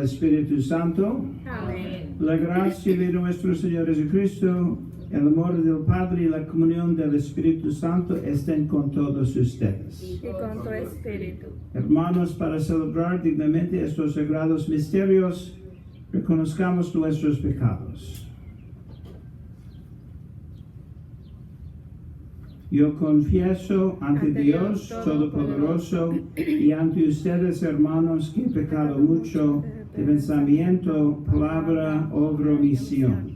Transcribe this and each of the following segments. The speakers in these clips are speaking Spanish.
Espíritu Santo. Amén. La gracia de nuestro Señor Jesucristo, el amor del Padre y la comunión del Espíritu Santo estén con todos ustedes. Y con tu espíritu. Hermanos, para celebrar dignamente estos sagrados misterios, reconozcamos nuestros pecados. Yo confieso ante Dios Todopoderoso y ante ustedes, hermanos, que he pecado mucho de pensamiento, palabra, obra, omisión.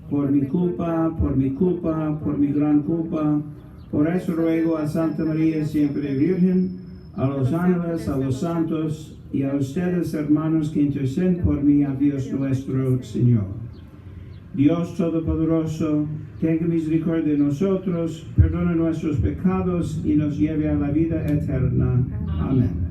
Por mi culpa, por mi gran culpa. Por eso ruego a Santa María siempre Virgen, a los ángeles, a los santos y a ustedes, hermanos, que interceden por mí, a Dios nuestro Señor. Dios Todopoderoso, tenga misericordia de nosotros, perdone nuestros pecados y nos lleve a la vida eterna. Amén.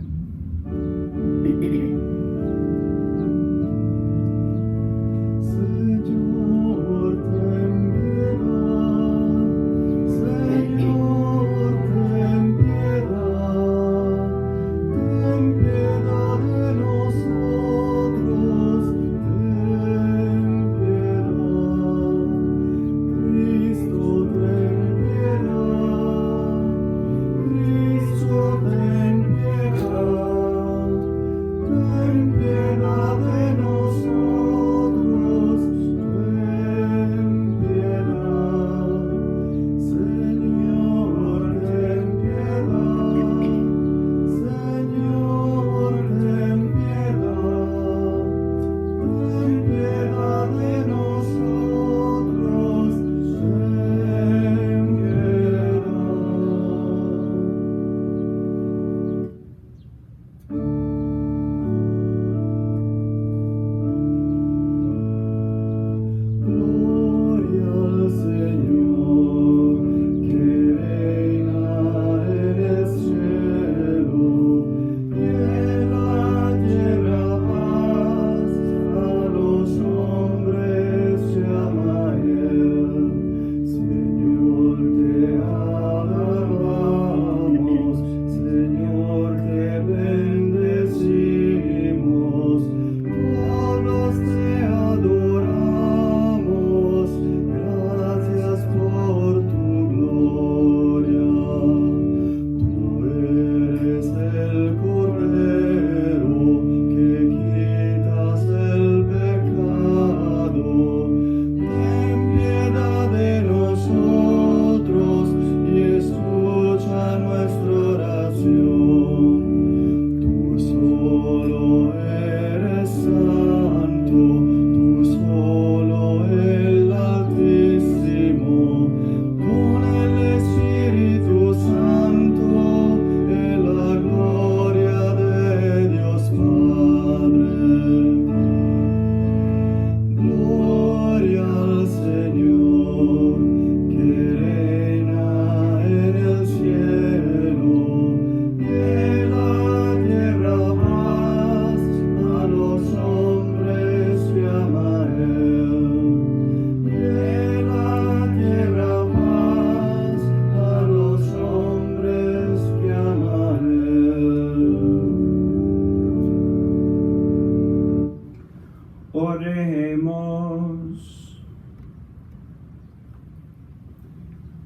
Oremos.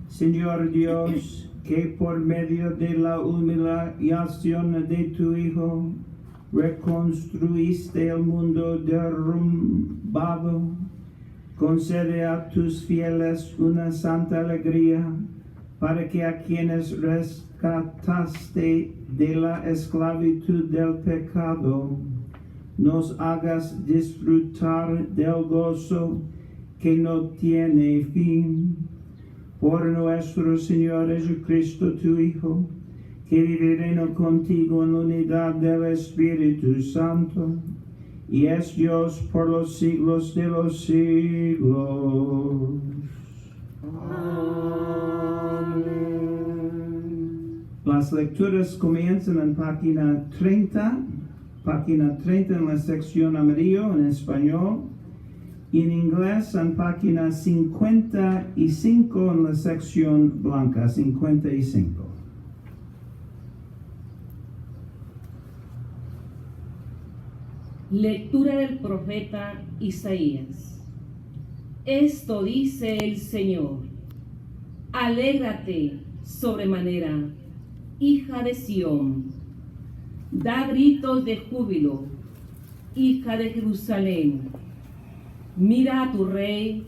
Señor Dios, que por medio de la humillación de tu Hijo reconstruiste el mundo derrumbado, concede a tus fieles una santa alegría, para que a quienes rescataste de la esclavitud del pecado, nos hagas disfrutar del gozo que no tiene fin. Por nuestro Señor Jesucristo, tu Hijo, que vive y reina contigo en la unidad del Espíritu Santo, y es Dios por los siglos de los siglos. Amén. Las lecturas comienzan en página 30 en la sección amarillo en español, y en inglés en página 55 en la sección blanca, 55. Lectura del profeta Isaías. Esto dice el Señor: alégrate sobremanera, hija de Sión, da gritos de júbilo, hija de Jerusalén. Mira a tu rey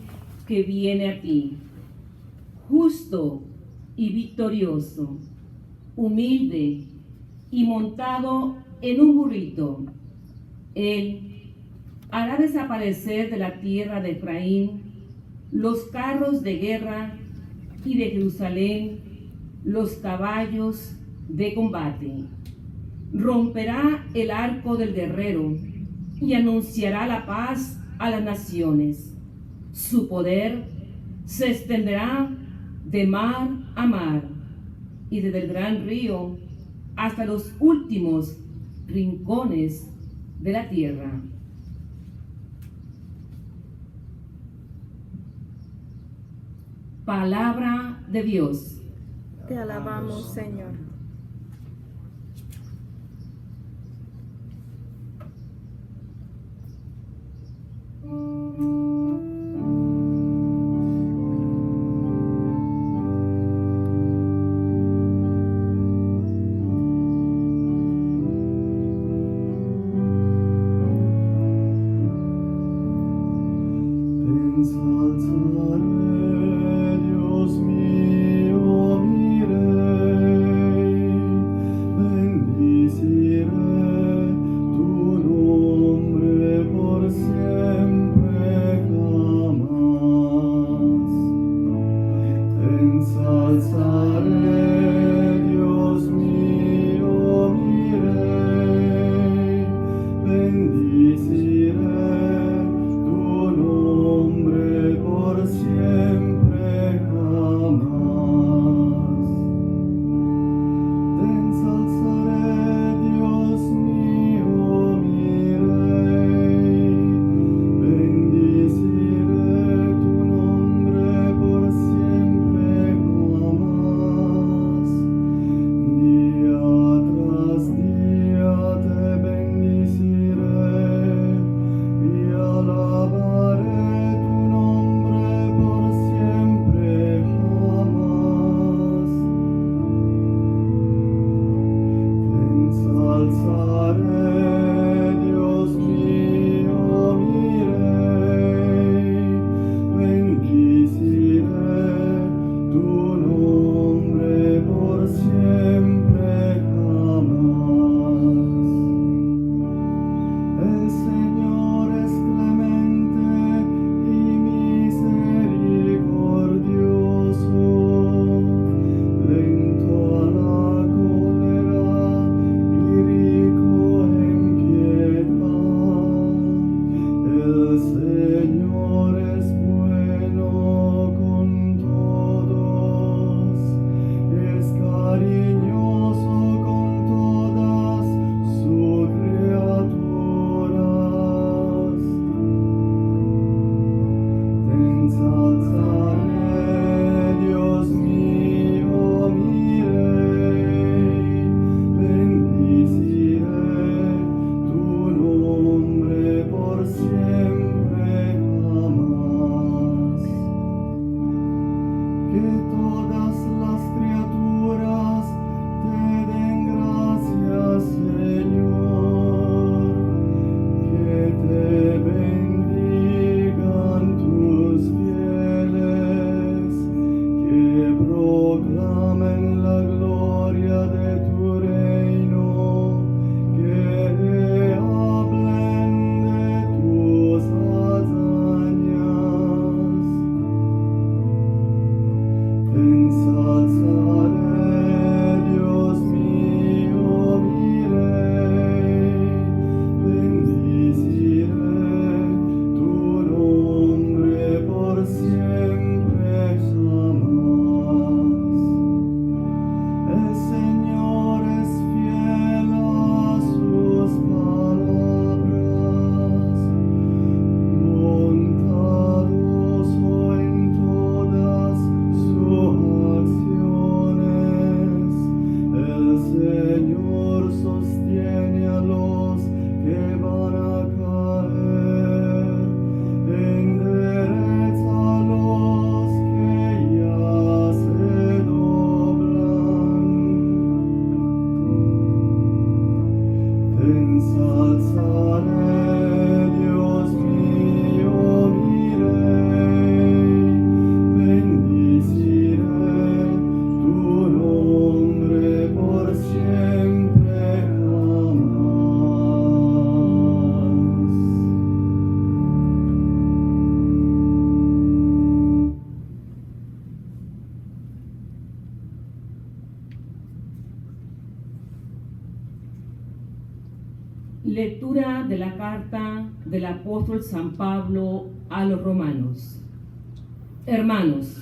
que viene a ti, justo y victorioso, humilde y montado en un burrito. Él hará desaparecer de la tierra de Efraín los carros de guerra y de Jerusalén los caballos de combate. Romperá el arco del guerrero y anunciará la paz a las naciones. Su poder se extenderá de mar a mar y desde el gran río hasta los últimos rincones de la tierra. Palabra de Dios. Te alabamos, Señor. Dios mío, mi Rey, bendiciré tu nombre por siempre jamás. Ensalzaré, Dios mío, mi Rey, bendiciré tu nombre por siempre jamás. Te ensalzaré, Dios mío, mi Rey, bendiciré tu nombre por siempre jamás. Lectura de la carta del apóstol San Pablo a los romanos. Hermanos,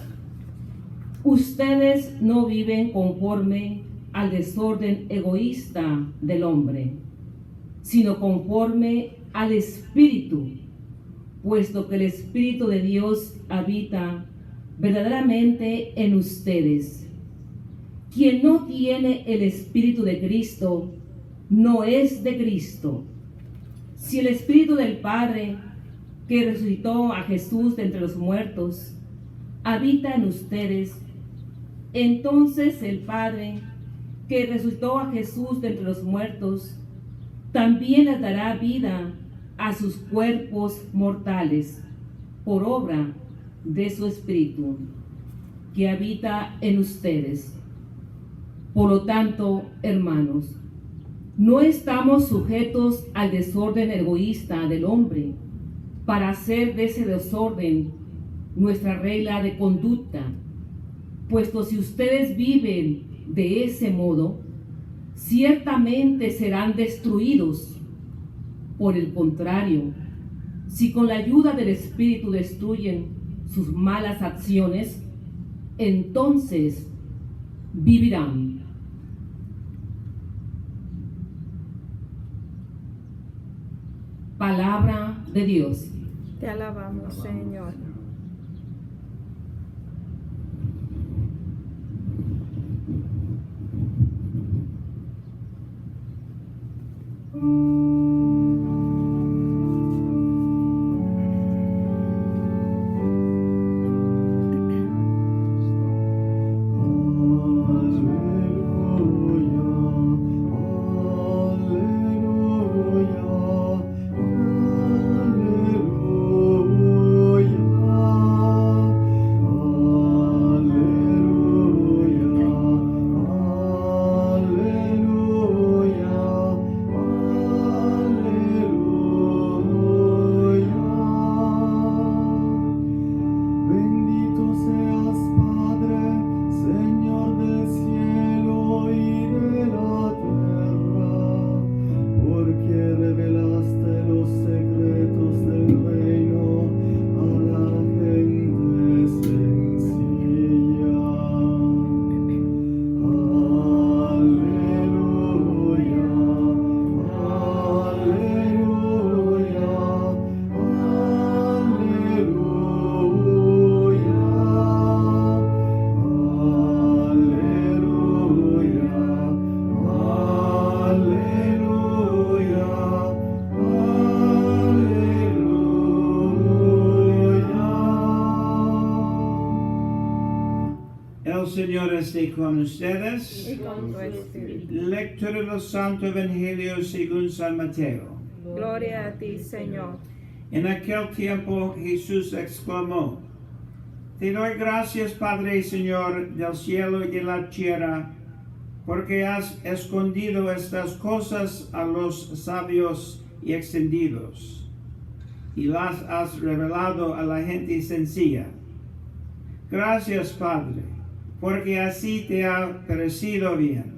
ustedes no viven conforme al desorden egoísta del hombre, sino conforme al Espíritu, puesto que el Espíritu de Dios habita verdaderamente en ustedes. Quien no tiene el Espíritu de Cristo no es de Cristo. Si el Espíritu del Padre, que resucitó a Jesús de entre los muertos, habita en ustedes, entonces el Padre, que resucitó a Jesús de entre los muertos, también les dará vida a sus cuerpos mortales, por obra de su Espíritu, que habita en ustedes. Por lo tanto, hermanos, no estamos sujetos al desorden egoísta del hombre para hacer de ese desorden nuestra regla de conducta, puesto si ustedes viven de ese modo, ciertamente serán destruidos. Por el contrario, si con la ayuda del Espíritu destruyen sus malas acciones, entonces vivirán. Palabra de Dios. Te alabamos, Señor. El Señor esté con ustedes. Y con tu espíritu. Lectura del Santo Evangelio según San Mateo. Gloria a ti, Señor. En aquel tiempo Jesús exclamó: Te doy gracias, Padre y Señor del cielo y de la tierra, porque has escondido estas cosas a los sabios y extendidos, y las has revelado a la gente sencilla. Gracias, Padre, porque así te ha parecido bien.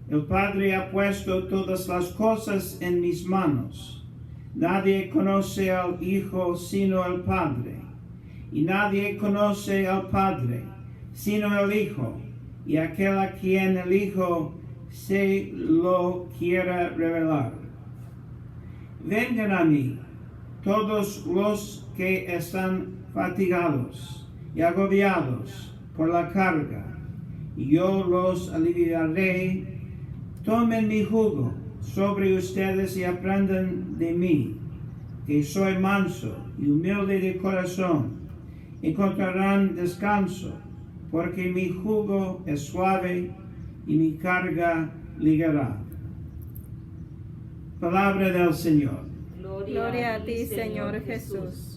El Padre ha puesto todas las cosas en mis manos. Nadie conoce al Hijo sino el Padre, y nadie conoce al Padre sino el Hijo, y aquel a quien el Hijo se lo quiera revelar. Vengan a mí, todos los que están fatigados y agobiados por la carga, y yo los aliviaré. Tomen mi jugo sobre ustedes y aprendan de mí, que soy manso y humilde de corazón. Encontrarán descanso, porque mi jugo es suave y mi carga ligera. Palabra del Señor. Gloria a ti, Señor Jesús.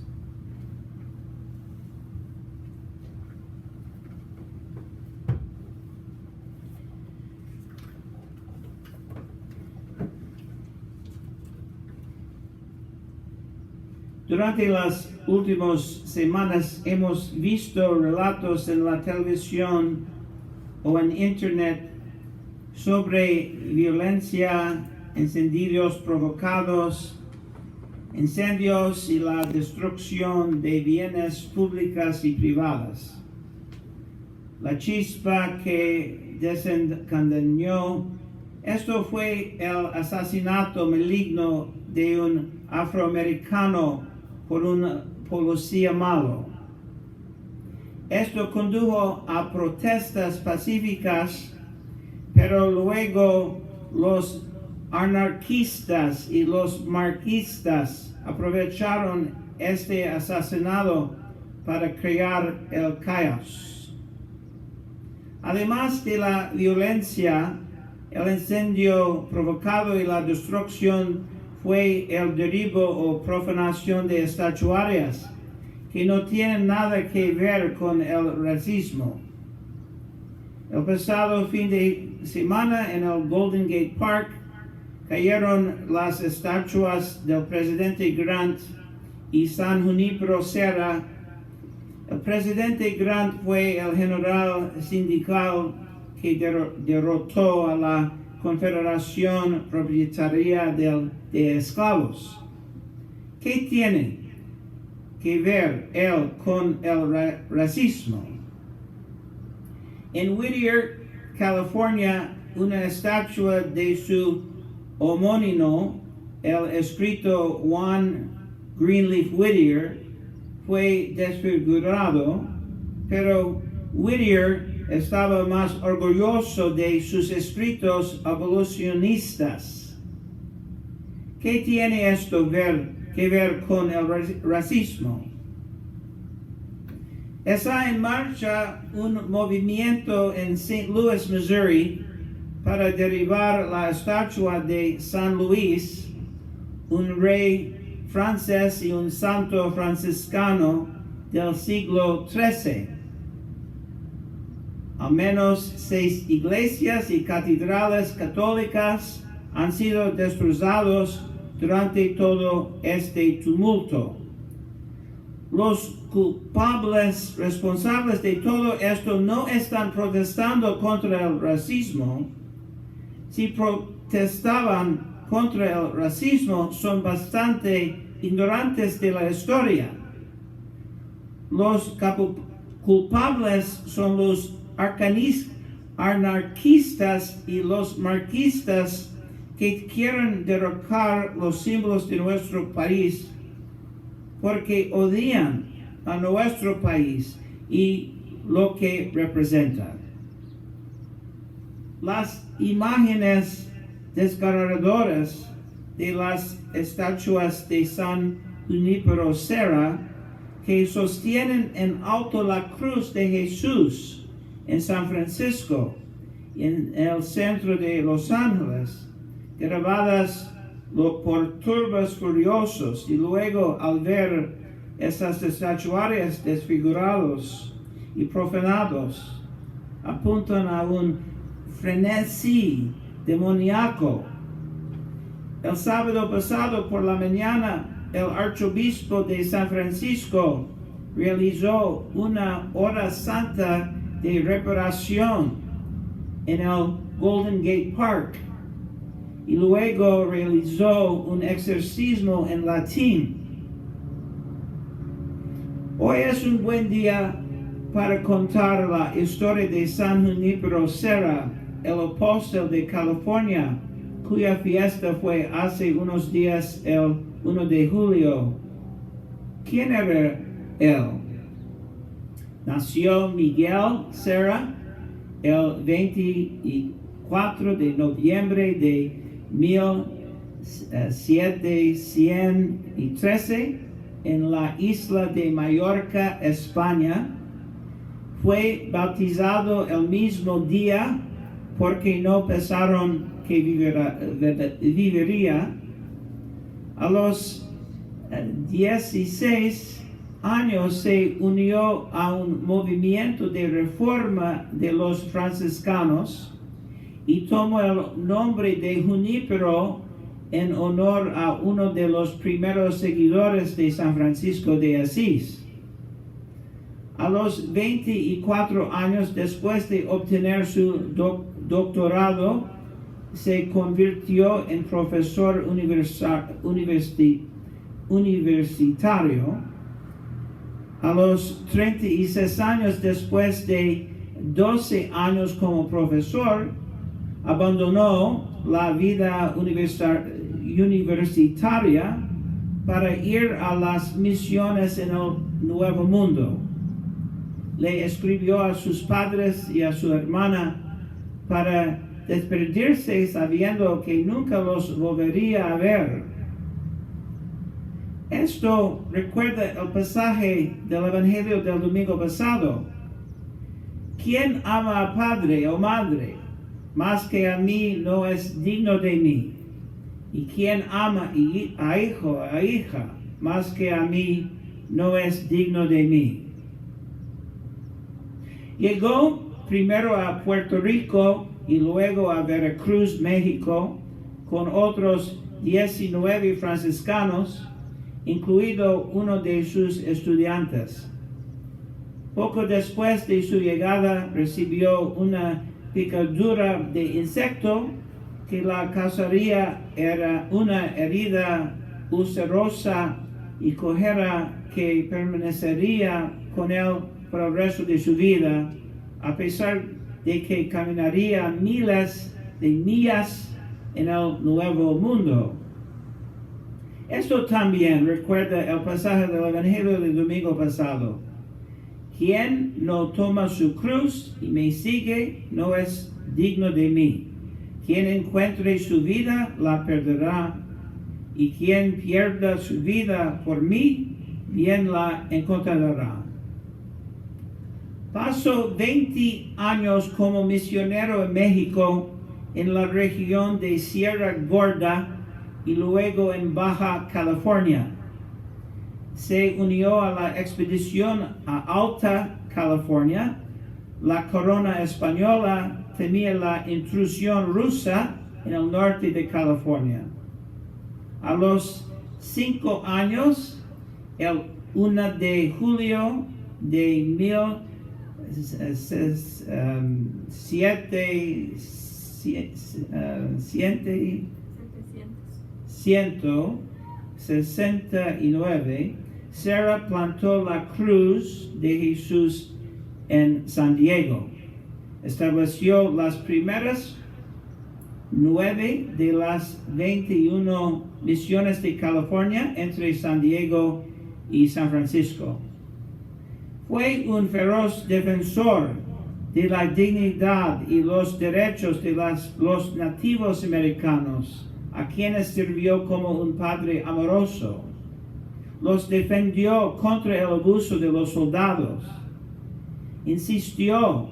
Durante las últimas semanas hemos visto relatos en la televisión o en internet sobre violencia incendios provocados, incendios y la destrucción de bienes públicas y privadas. La chispa que desencadenó esto fue el asesinato maligno de un afroamericano por un policía malo. Esto condujo a protestas pacíficas, pero luego los anarquistas y los marxistas aprovecharon este asesinato para crear el caos. Además de la violencia, el incendio provocado y la destrucción fue el derribo o profanación de estatuarias que no tienen nada que ver con el racismo. El pasado fin de semana en el Golden Gate Park cayeron las estatuas del presidente Grant y San Junípero Serra. El presidente Grant fue el general sindical que derrotó a la Confederación Propietaria de Esclavos. ¿Qué tiene que ver él con el racismo? En Whittier, California, una estatua de su homónimo, el escritor Juan Greenleaf Whittier, fue desfigurado, pero Whittier estaba más orgulloso de sus escritos abolicionistas. ¿Qué tiene esto que ver con el racismo? Está en marcha un movimiento en St. Louis, Missouri, para derribar la estatua de San Luis, un rey francés y un santo franciscano del siglo XIII. Al menos 6 iglesias y catedrales católicas han sido destrozados durante todo este tumulto. Los culpables responsables de todo esto no están protestando contra el racismo. Si protestaban contra el racismo, son bastante ignorantes de la historia. Los culpables son los anarquistas y los marxistas que quieren derrocar los símbolos de nuestro país porque odian a nuestro país y lo que representa. Las imágenes desgarradoras de las estatuas de San Junípero Serra que sostienen en alto la cruz de Jesús en San Francisco, en el centro de Los Ángeles, grabadas por turbos furiosos, y luego al ver estas estatuarias desfigurados y profanados, apuntan a un frenesí demoníaco. El sábado pasado por la mañana, el arzobispo de San Francisco realizó una hora santa de reparación en el Golden Gate Park y luego realizó un exorcismo en latín. Hoy es un buen día para contar la historia de San Junípero Serra, el apóstol de California, cuya fiesta fue hace unos días, el 1 de julio. ¿Quién era él? Nació Miguel Serra el 24 de noviembre de 1713 en la isla de Mallorca, España. Fue bautizado el mismo día porque no pensaron que viviría. A los 16 años se unió a un movimiento de reforma de los franciscanos y tomó el nombre de Junípero en honor a uno de los primeros seguidores de San Francisco de Asís. A los 24 años después de obtener su doctorado, se convirtió en profesor universitario. A los 36 años, después de 12 años como profesor, abandonó la vida universitaria para ir a las misiones en el Nuevo Mundo. Le escribió a sus padres y a su hermana para despedirse sabiendo que nunca los volvería a ver. Esto recuerda el pasaje del Evangelio del domingo pasado. ¿Quién ama a padre o madre más que a mí no es digno de mí? Y quien ama a hijo o a hija más que a mí no es digno de mí. Llegó primero a Puerto Rico y luego a Veracruz, México, con otros 19 franciscanos, incluido uno de sus estudiantes. Poco después de su llegada recibió una picadura de insecto que la causaría era una herida ulcerosa y cojera que permanecería con él por el resto de su vida, a pesar de que caminaría miles de millas en el Nuevo Mundo. Esto también recuerda el pasaje del Evangelio del domingo pasado. Quien no toma su cruz y me sigue no es digno de mí. Quien encuentre su vida la perderá, y quien pierda su vida por mí, bien la encontrará. Pasó 20 años como misionero en México, en la región de Sierra Gorda y luego en Baja California. Se unió a la expedición a Alta California. La corona española temía la intrusión rusa en el norte de California. A los 5 años, el 1 de julio de 1769, Sarah plantó la cruz de Jesús en San Diego. Estableció las primeras 9 de las 21 misiones de California entre San Diego y San Francisco. Fue un feroz defensor de la dignidad y los derechos de los nativos americanos, a quienes sirvió como un padre amoroso. Los defendió contra el abuso de los soldados. Insistió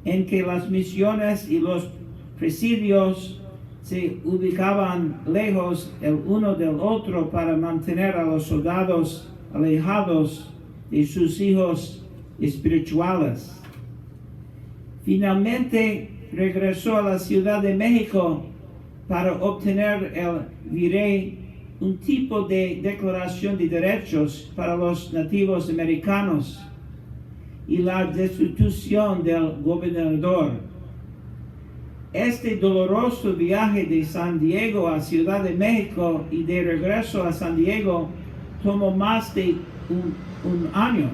en que las misiones y los presidios se ubicaban lejos el uno del otro para mantener a los soldados alejados de sus hijos espirituales. Finalmente regresó a la Ciudad de México para obtener el virrey, un tipo de declaración de derechos para los nativos americanos, y la destitución del gobernador. Este doloroso viaje de San Diego a Ciudad de México y de regreso a San Diego tomó más de un año.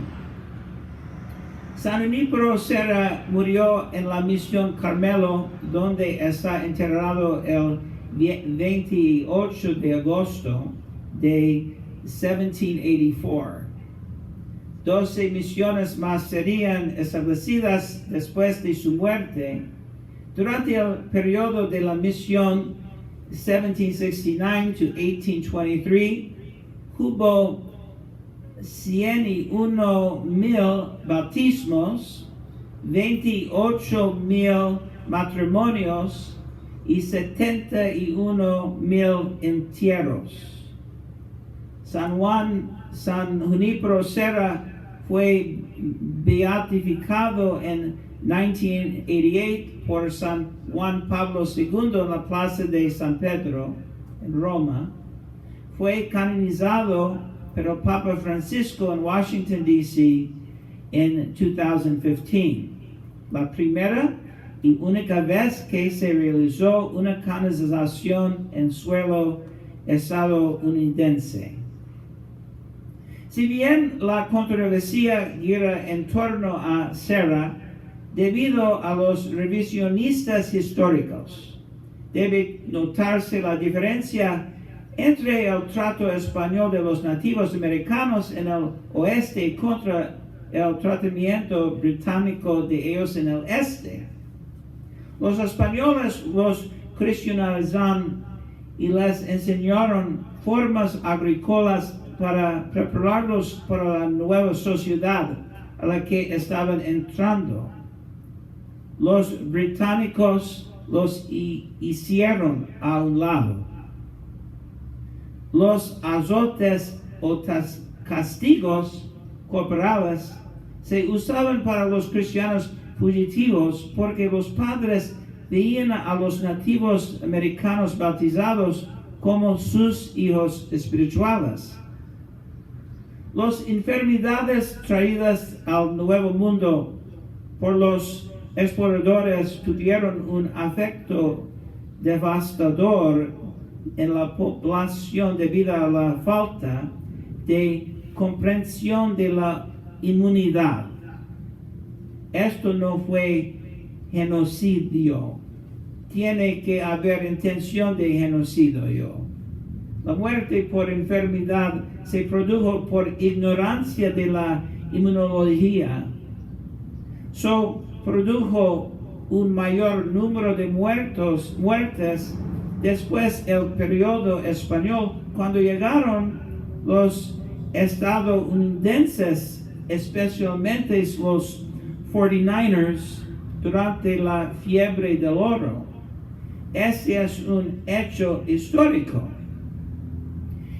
San Junípero Serra murió en la Misión Carmelo, donde está enterrado el 28 de agosto de 1784. 12 misiones más serían establecidas después de su muerte. Durante el periodo de la misión 1769 to 1823, hubo 101,000 bautismos, 28,000 matrimonios y 71,000 entierros. San Junípero Serra fue beatificado en 1988 por San Juan Pablo II en la plaza de San Pedro, en Roma. Fue canonizado por el Papa Francisco en Washington, D.C. en 2015. La primera y única vez que se realizó una canonización en suelo estadounidense. Si bien la controversia gira en torno a Serra, debido a los revisionistas históricos, debe notarse la diferencia entre el trato español de los nativos americanos en el oeste contra el tratamiento británico de ellos en el este. Los españoles los cristianizaron y les enseñaron formas agrícolas para prepararlos para la nueva sociedad a la que estaban entrando. Los británicos los hicieron a un lado. Los azotes o castigos corporales se usaban para los cristianos fugitivos porque los padres veían a los nativos americanos bautizados como sus hijos espirituales. Las enfermedades traídas al Nuevo Mundo por los exploradores tuvieron un efecto devastador en la población debido a la falta de comprensión de la inmunidad. Esto no fue genocidio. Tiene que haber intención de genocidio. La muerte por enfermedad se produjo por ignorancia de la inmunología. Produjo un mayor número de muertes después del periodo español, cuando llegaron los estadounidenses, especialmente los 49ers, durante la fiebre del oro. Este es un hecho histórico.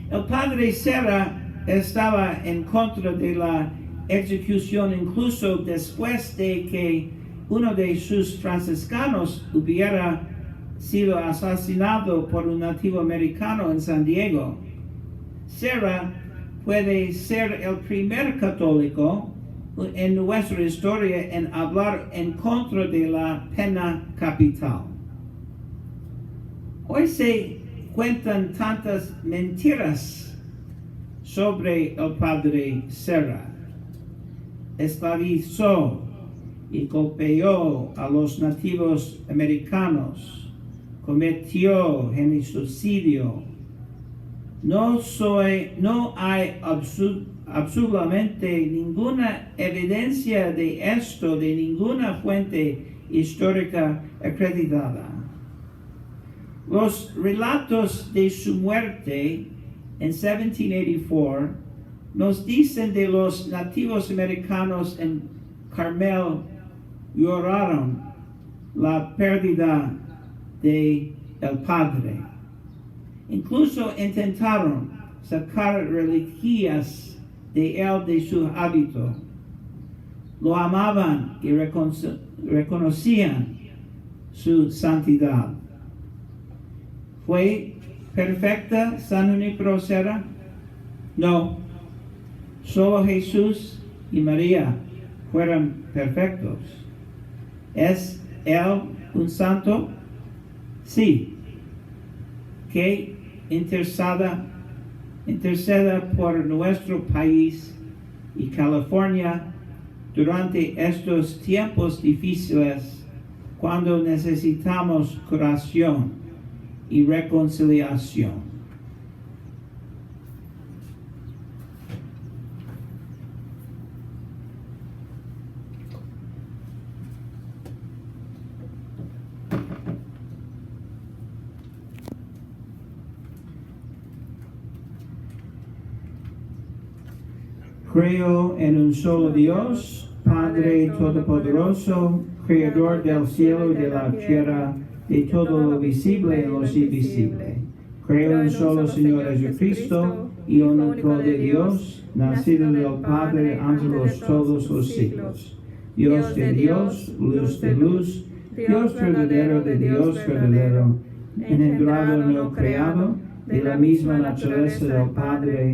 El padre Serra estaba en contra de la ejecución incluso después de que uno de sus franciscanos hubiera sido asesinado por un nativo americano en San Diego. Serra puede ser el primer católico en nuestra historia en hablar en contra de la pena capital. Hoy se cuentan tantas mentiras sobre el padre Serra. Esclavizó y golpeó a los nativos americanos, cometió genocidio. No hay absolutamente ninguna evidencia de esto de ninguna fuente histórica acreditada. Los relatos de su muerte en 1784 nos dicen de los nativos americanos en Carmel lloraron la pérdida de el padre. Incluso intentaron sacar reliquias de él de su hábito. Lo amaban y reconocían su santidad. ¿Fue perfecta San Junípero Serra? No. Solo Jesús y María fueron perfectos. ¿Es él un santo? Sí. Que interceda por nuestro país y California durante estos tiempos difíciles, cuando necesitamos curación y reconciliación. Creo en un solo Dios, Padre Todopoderoso, Creador del cielo y de la tierra, de todo lo visible y lo invisible. Creo en un solo Señor Jesucristo, Hijo único de Dios, nacido del Padre antes de todos los siglos. Dios de Dios, luz de luz, Dios verdadero de Dios verdadero, engendrado no creado, de la misma naturaleza del Padre,